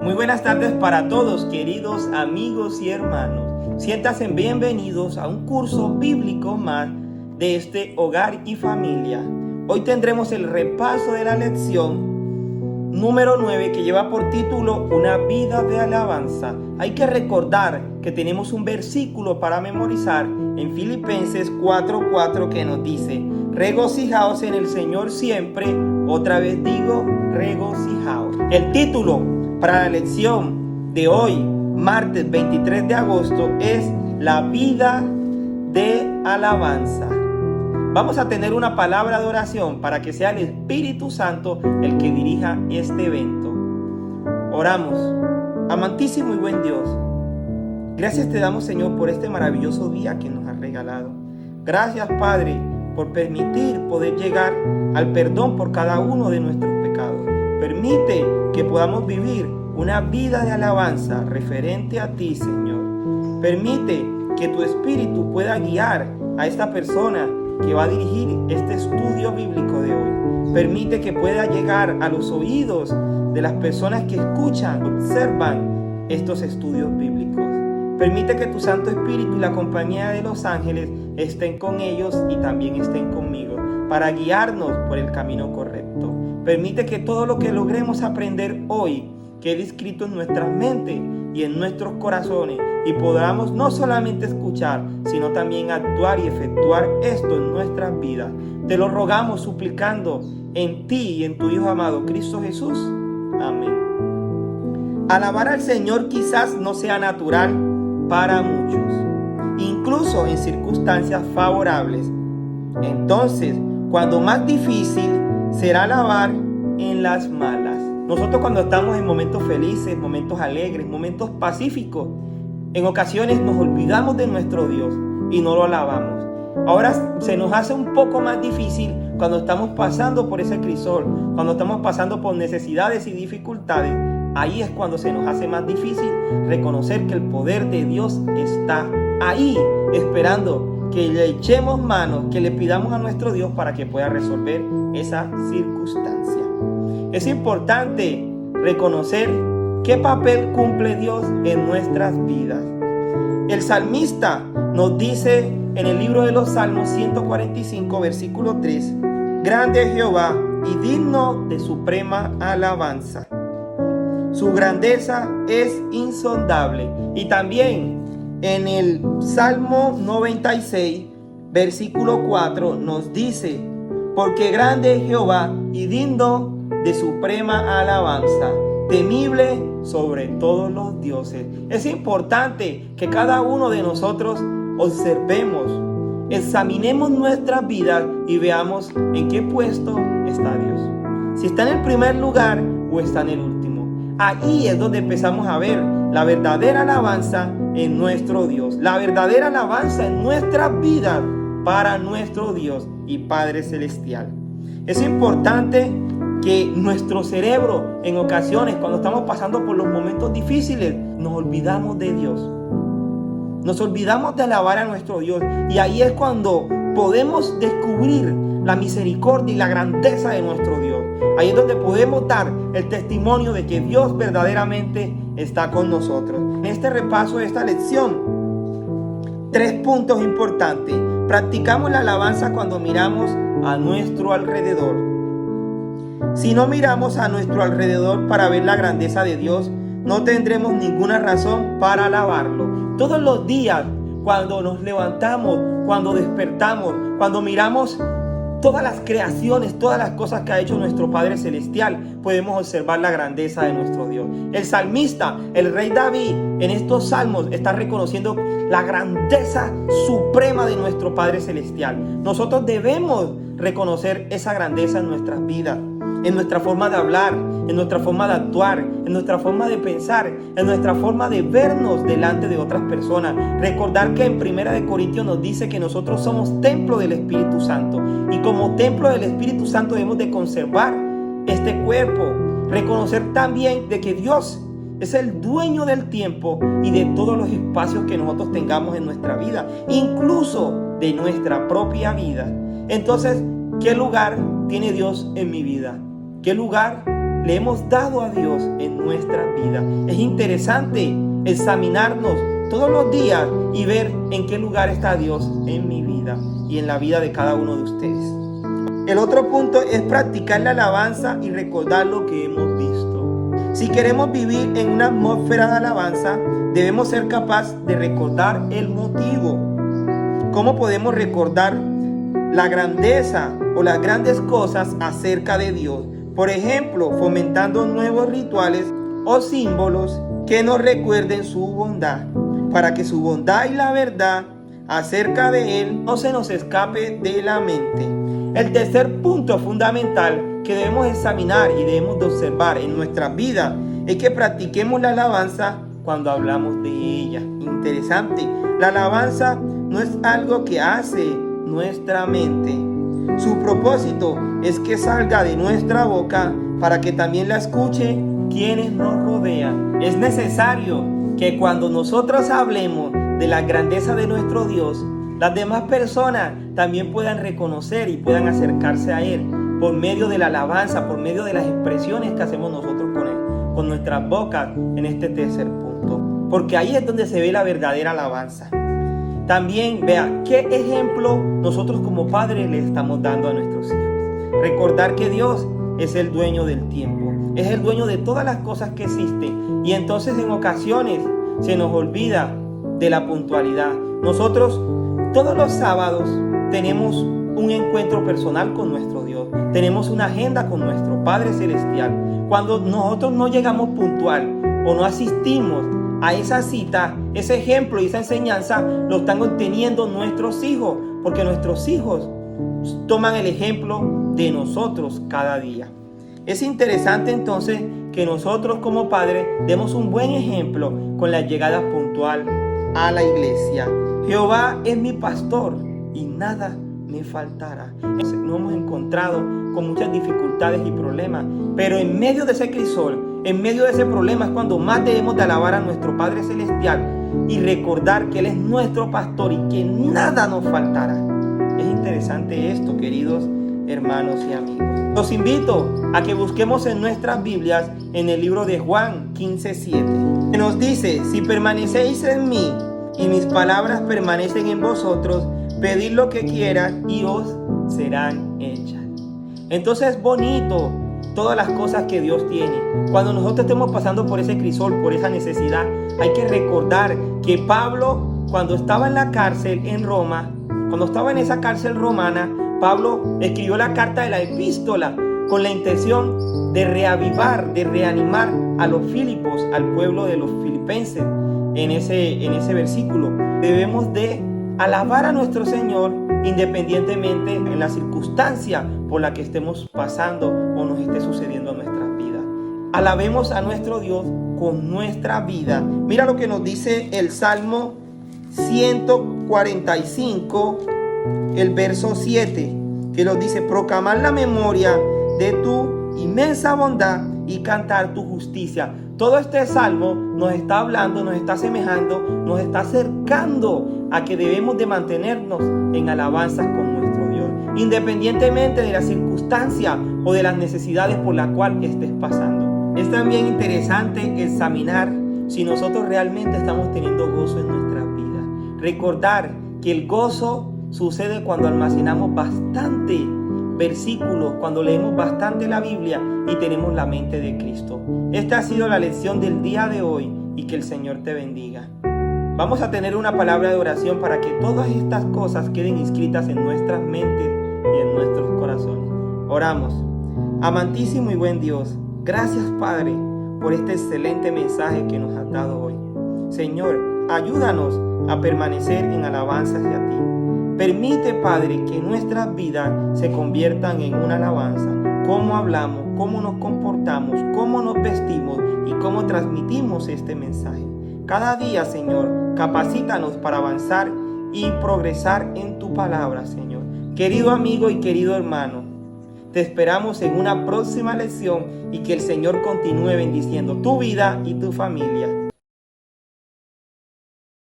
Muy buenas tardes para todos, queridos amigos y hermanos. Siéntanse bienvenidos a un curso bíblico más de este Hogar y Familia. Hoy tendremos el repaso de la lección número 9 que lleva por título Una vida de alabanza. Hay que recordar que tenemos un versículo para memorizar en Filipenses 4:4 que nos dice: regocijaos en el Señor siempre. Otra vez digo, regocijaos. El título para la lección de hoy, martes 23 de agosto, es la vida de alabanza. Vamos a tener una palabra de oración para que sea el Espíritu Santo el que dirija este evento. Oramos. Amantísimo y buen Dios, gracias te damos, Señor, por este maravilloso día que nos has regalado. Gracias, Padre, por permitir poder llegar al perdón por cada uno de nuestros pecados. Permite que podamos vivir una vida de alabanza referente a ti, Señor. Permite que tu Espíritu pueda guiar a esta persona que va a dirigir este estudio bíblico de hoy. Permite que pueda llegar a los oídos de las personas que escuchan, observan estos estudios bíblicos. Permite que tu Santo Espíritu y la compañía de los ángeles estén con ellos y también estén conmigo para guiarnos por el camino correcto. Permite que todo lo que logremos aprender hoy quede escrito en nuestras mentes y en nuestros corazones y podamos no solamente escuchar, sino también actuar y efectuar esto en nuestras vidas. Te lo rogamos suplicando en ti y en tu Hijo amado Cristo Jesús. Amén. Alabar al Señor quizás no sea natural para muchos, incluso en circunstancias favorables. Entonces, cuando más difícil será alabar en las malas. Nosotros cuando estamos en momentos felices, momentos alegres, momentos pacíficos, en ocasiones nos olvidamos de nuestro Dios y no lo alabamos. Ahora se nos hace un poco más difícil cuando estamos pasando por ese crisol, cuando estamos pasando por necesidades y dificultades. Ahí es cuando se nos hace más difícil reconocer que el poder de Dios está ahí, esperando que le echemos manos, que le pidamos a nuestro Dios para que pueda resolver esa circunstancia. Es importante reconocer qué papel cumple Dios en nuestras vidas. El salmista nos dice en el libro de los Salmos 145, versículo 3: grande es Jehová y digno de suprema alabanza. Su grandeza es insondable. Y también en el Salmo 96, versículo 4 nos dice: porque grande es Jehová y digno de suprema alabanza, temible sobre todos los dioses. Es importante que cada uno de nosotros observemos, examinemos nuestras vidas y veamos en qué puesto está Dios. Si está en el primer lugar o está en el último. Ahí es donde empezamos a ver la verdadera alabanza en nuestro Dios, la verdadera alabanza en nuestras vidas para nuestro Dios y Padre Celestial. Es importante que nuestro cerebro, en ocasiones, cuando estamos pasando por los momentos difíciles, nos olvidamos de Dios. Nos olvidamos de alabar a nuestro Dios. Y ahí es cuando podemos descubrir la misericordia y la grandeza de nuestro Dios. Ahí es donde podemos dar el testimonio de que Dios verdaderamente está con nosotros. En este repaso de esta lección, 3 puntos importantes. Practicamos la alabanza cuando miramos a nuestro alrededor. Si no miramos a nuestro alrededor para ver la grandeza de Dios, no tendremos ninguna razón para alabarlo. Todos los días, cuando nos levantamos, cuando despertamos, cuando miramos todas las creaciones, todas las cosas que ha hecho nuestro Padre Celestial, podemos observar la grandeza de nuestro Dios. El salmista, el rey David, en estos salmos está reconociendo la grandeza suprema de nuestro Padre Celestial. Nosotros debemos reconocer esa grandeza en nuestras vidas, en nuestra forma de hablar, en nuestra forma de actuar, en nuestra forma de pensar, en nuestra forma de vernos delante de otras personas. Recordar que en 1 Corintios nos dice que nosotros somos templo del Espíritu Santo y como templo del Espíritu Santo debemos de conservar este cuerpo. Reconocer también de que Dios es el dueño del tiempo y de todos los espacios que nosotros tengamos en nuestra vida, incluso de nuestra propia vida. Entonces, ¿qué lugar tiene Dios en mi vida? ¿Qué lugar le hemos dado a Dios en nuestra vida. Es interesante examinarnos todos los días y ver en qué lugar está Dios en mi vida y en la vida de cada uno de ustedes. El otro punto es practicar la alabanza y recordar lo que hemos visto. Si queremos vivir en una atmósfera de alabanza, debemos ser capaces de recordar el motivo. ¿Cómo podemos recordar la grandeza o las grandes cosas acerca de Dios? Por ejemplo, fomentando nuevos rituales o símbolos que nos recuerden su bondad, para que su bondad y la verdad acerca de Él no se nos escape de la mente. El tercer punto fundamental que debemos examinar y debemos de observar en nuestra vida es que practiquemos la alabanza cuando hablamos de ella. Interesante, la alabanza no es algo que hace nuestra mente. Su propósito es que salga de nuestra boca para que también la escuche quienes nos rodean. Es necesario que cuando nosotros hablemos de la grandeza de nuestro Dios, las demás personas también puedan reconocer y puedan acercarse a Él por medio de la alabanza, por medio de las expresiones que hacemos nosotros con Él, con nuestras bocas en este tercer punto. Porque ahí es donde se ve la verdadera alabanza. También vea qué ejemplo nosotros como padres le estamos dando a nuestros hijos. Recordar que Dios es el dueño del tiempo, es el dueño de todas las cosas que existen. Y entonces en ocasiones se nos olvida de la puntualidad. Nosotros todos los sábados tenemos un encuentro personal con nuestro Dios. Tenemos una agenda con nuestro Padre Celestial. Cuando nosotros no llegamos puntual o no asistimos a esa cita, ese ejemplo y esa enseñanza lo están obteniendo nuestros hijos, porque nuestros hijos toman el ejemplo de nosotros cada día. Es interesante entonces que nosotros como padres demos un buen ejemplo con la llegada puntual a la iglesia. Jehová es mi pastor y nada me faltará. Nos hemos encontrado con muchas dificultades y problemas, pero en medio de ese crisol, en medio de ese problema es cuando más debemos de alabar a nuestro Padre Celestial y recordar que Él es nuestro pastor y que nada nos faltará. Es interesante esto, queridos hermanos y amigos. Los invito a que busquemos en nuestras Biblias en el libro de Juan 15:7, que nos dice: si permanecéis en mí y mis palabras permanecen en vosotros, pedid lo que quieras y os serán hechas. Entonces es bonito todas las cosas que Dios tiene. Cuando nosotros estemos pasando por ese crisol, por esa necesidad, hay que recordar que Pablo, cuando estaba en la cárcel en Roma, cuando estaba en esa cárcel romana, Pablo escribió la carta de la epístola con la intención de reavivar, de reanimar a los Filipos, al pueblo de los filipenses. En ese versículo debemos de alabar a nuestro Señor independientemente en la circunstancia por la que estemos pasando o nos esté sucediendo en nuestras vidas. Alabemos a nuestro Dios con nuestra vida. Mira lo que nos dice el Salmo 145, el verso 7, que nos dice: proclamar la memoria de tu inmensa bondad y cantar tu justicia. Todo este salmo nos está hablando, nos está asemejando, nos está acercando a que debemos de mantenernos en alabanzas con nuestro Dios, independientemente de la circunstancia o de las necesidades por las cuales estés pasando. Es también interesante examinar si nosotros realmente estamos teniendo gozo en nuestras vidas. Recordar que el gozo sucede cuando almacenamos bastante versículos, cuando leemos bastante la Biblia y tenemos la mente de Cristo. Esta ha sido la lección del día de hoy y que el Señor te bendiga. Vamos a tener una palabra de oración para que todas estas cosas queden inscritas en nuestras mentes y en nuestros corazones. Oramos. Amantísimo y buen Dios, gracias Padre por este excelente mensaje que nos has dado hoy. Señor, ayúdanos a permanecer en alabanza hacia ti. Permite, Padre, que nuestras vidas se conviertan en una alabanza. Cómo hablamos, cómo nos comportamos, cómo nos vestimos y cómo transmitimos este mensaje. Cada día, Señor, capacítanos para avanzar y progresar en tu palabra, Señor. Querido amigo y querido hermano, te esperamos en una próxima lección y que el Señor continúe bendiciendo tu vida y tu familia.